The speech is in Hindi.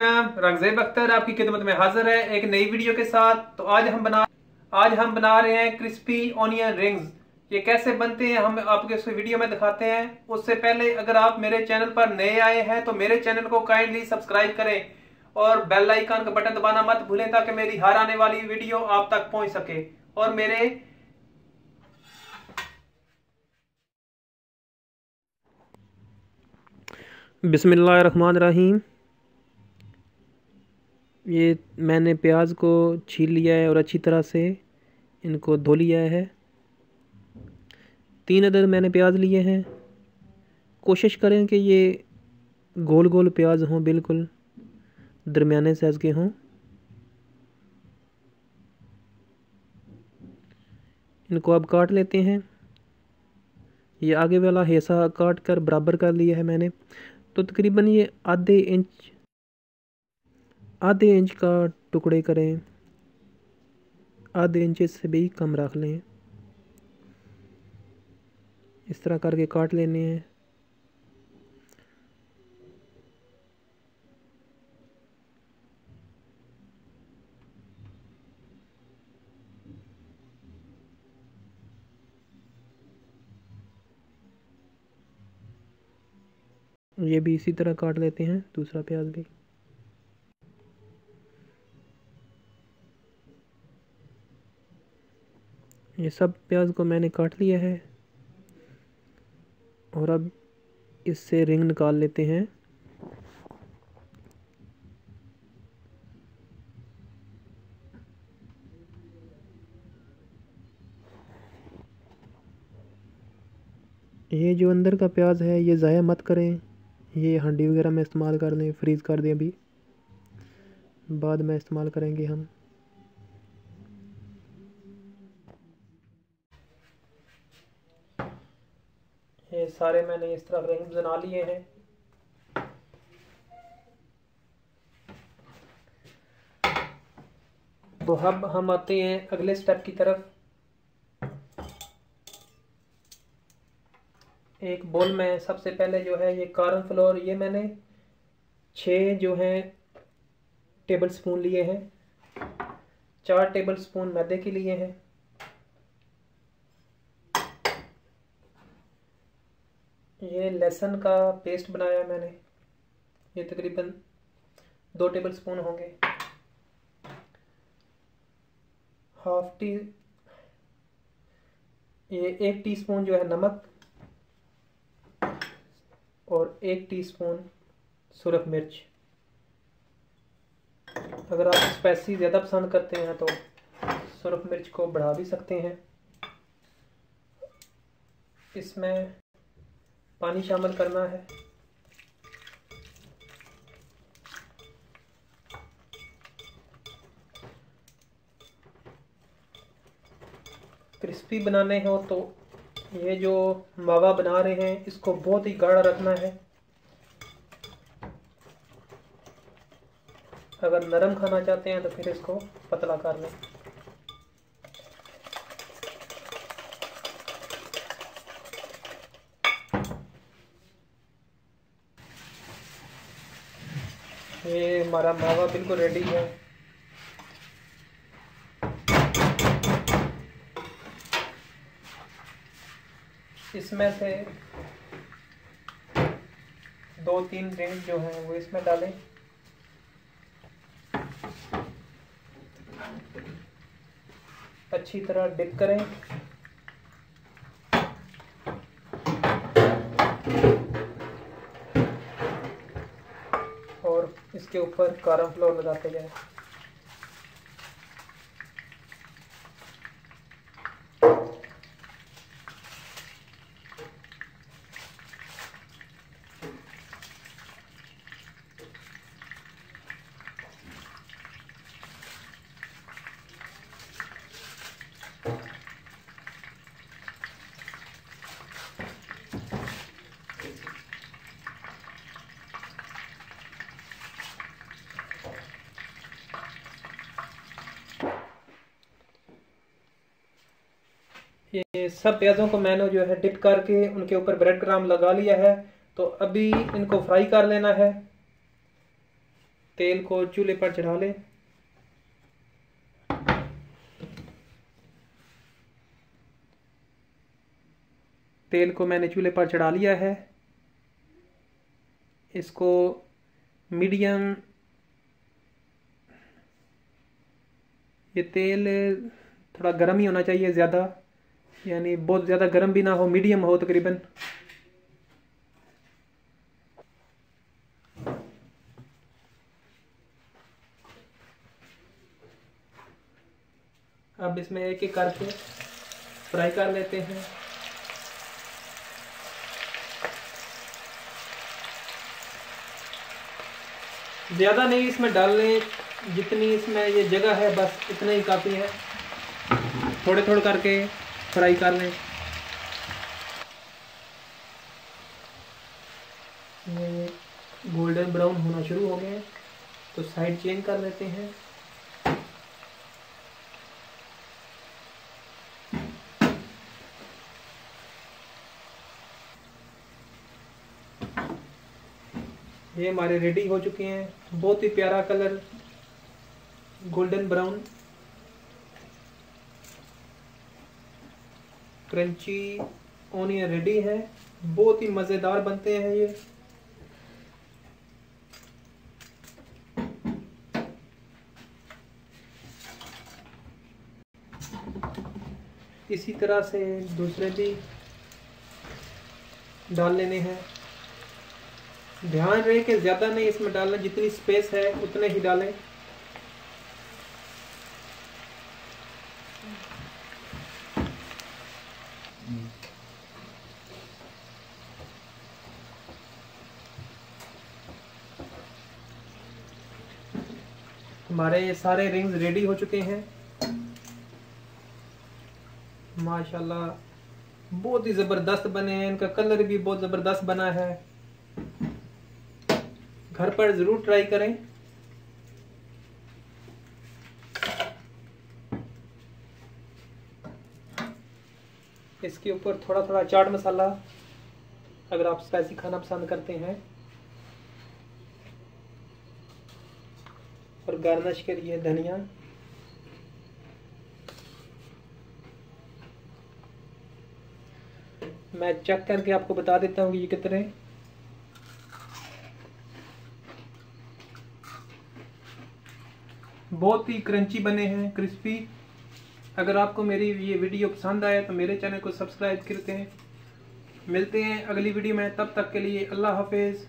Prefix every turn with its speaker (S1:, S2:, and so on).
S1: रंगज़ेब अख्तर आपकी खिदमत में हाजिर है एक नई वीडियो के साथ। तो आज हम बना रहे हैं क्रिस्पी ऑनियन रिंग्स। ये कैसे बनते हैं हम आपके इस वीडियो में दिखाते हैं। उससे पहले अगर आप मेरे चैनल पर नए आए हैं तो मेरे चैनल को काइंडली सब्सक्राइब करें और बेल आइकन का बटन दबाना मत भूलें ताकि मेरी हर आने वाली वीडियो आप तक पहुंच सके। और मेरे
S2: बिस्मिल्लाहिर्रहमानिर्रहीम। ये मैंने प्याज को छील लिया है और अच्छी तरह से इनको धो लिया है। 3 अदद मैंने प्याज लिए हैं। कोशिश करें कि ये गोल गोल प्याज हों, बिल्कुल दरमियाने साइज़ के हों। इनको अब काट लेते हैं। ये आगे वाला हिस्सा काट कर बराबर कर लिया है मैंने। तो तकरीबन ये आधे इंच का टुकड़े करें, आधे इंच से भी कम रख लें। इस तरह करके काट लेने हैं। ये भी इसी तरह काट लेते हैं, दूसरा प्याज भी। ये सब प्याज को मैंने काट लिया है और अब इससे रिंग निकाल लेते हैं। ये जो अंदर का प्याज है ये ज़ाया मत करें, ये हांडी वगैरह में इस्तेमाल कर लें, फ्रीज़ कर दें, अभी बाद में इस्तेमाल करेंगे हम। ये सारे मैंने इस तरह रिंग्स बना लिए हैं। तो अब हम आते हैं अगले स्टेप की तरफ। एक बोल में सबसे पहले जो है ये कॉर्न फ्लोर, ये मैंने 6 जो हैं टेबल स्पून लिए हैं। 4 टेबल स्पून मैदे के लिए हैं। ये लहसुन का पेस्ट बनाया है मैंने, ये तकरीबन 2 टेबल स्पून होंगे। ये 1 टीस्पून जो है नमक और 1 टीस्पून सुरख मिर्च। अगर आप स्पाइसी ज़्यादा पसंद करते हैं तो सुरख मिर्च को बढ़ा भी सकते हैं। इसमें पानी शामिल करना है। क्रिस्पी बनाने हो तो ये जो मावा बना रहे हैं इसको बहुत ही गाढ़ा रखना है। अगर नरम खाना चाहते हैं तो फिर इसको पतला कर लें। ये हमारा मावा बिल्कुल रेडी है। इसमें से 2-3 रिंग जो हैं वो इसमें डालें। अच्छी तरह डिप करें और इसके ऊपर कॉर्न फ्लोर लगाते जाएं। ये सब प्याज़ों को मैंने जो है डिप करके उनके ऊपर ब्रेड क्रम्ब लगा लिया है। तो अभी इनको फ्राई कर लेना है। तेल को चूल्हे पर चढ़ा लें। तेल को मैंने चूल्हे पर चढ़ा लिया है। इसको मीडियम, ये तेल थोड़ा गर्म ही होना चाहिए, ज़्यादा यानी बहुत ज़्यादा गर्म भी ना हो, मीडियम हो तकरीबन। अब इसमें एक एक करके फ्राई कर लेते हैं। ज़्यादा नहीं इसमें डालने, जितनी इसमें ये जगह है बस इतना ही काफ़ी है। थोड़े थोड़े करके फ्राई कर लें। ये गोल्डन ब्राउन होना शुरू हो गए तो साइड चेंज कर लेते हैं। ये हमारे रेडी हो चुके हैं। बहुत ही प्यारा colour, golden brown, crunchy onion ready है। बहुत ही मज़ेदार बनते हैं ये। इसी तरह से दूसरे भी डाल लेने हैं। ध्यान रहे कि ज़्यादा नहीं इसमें डालना, जितनी स्पेस है उतने ही डालें। हमारे ये सारे रिंग्स रेडी हो चुके हैं। माशाल्लाह बहुत ही ज़बरदस्त बने हैं। इनका कलर भी बहुत ज़बरदस्त बना है। घर पर ज़रूर ट्राई करें। इसके ऊपर थोड़ा थोड़ा चाट मसाला, अगर आप स्पाइसी खाना पसंद करते हैं, और गार्निश के लिए धनिया। मैं चेक करके आपको बता देता हूँ कि ये कितने। बहुत ही क्रंची बने हैं, क्रिस्पी। अगर आपको मेरी ये वीडियो पसंद आए तो मेरे चैनल को सब्सक्राइब करते हैं। मिलते हैं अगली वीडियो में, तब तक के लिए अल्लाह हाफिज़।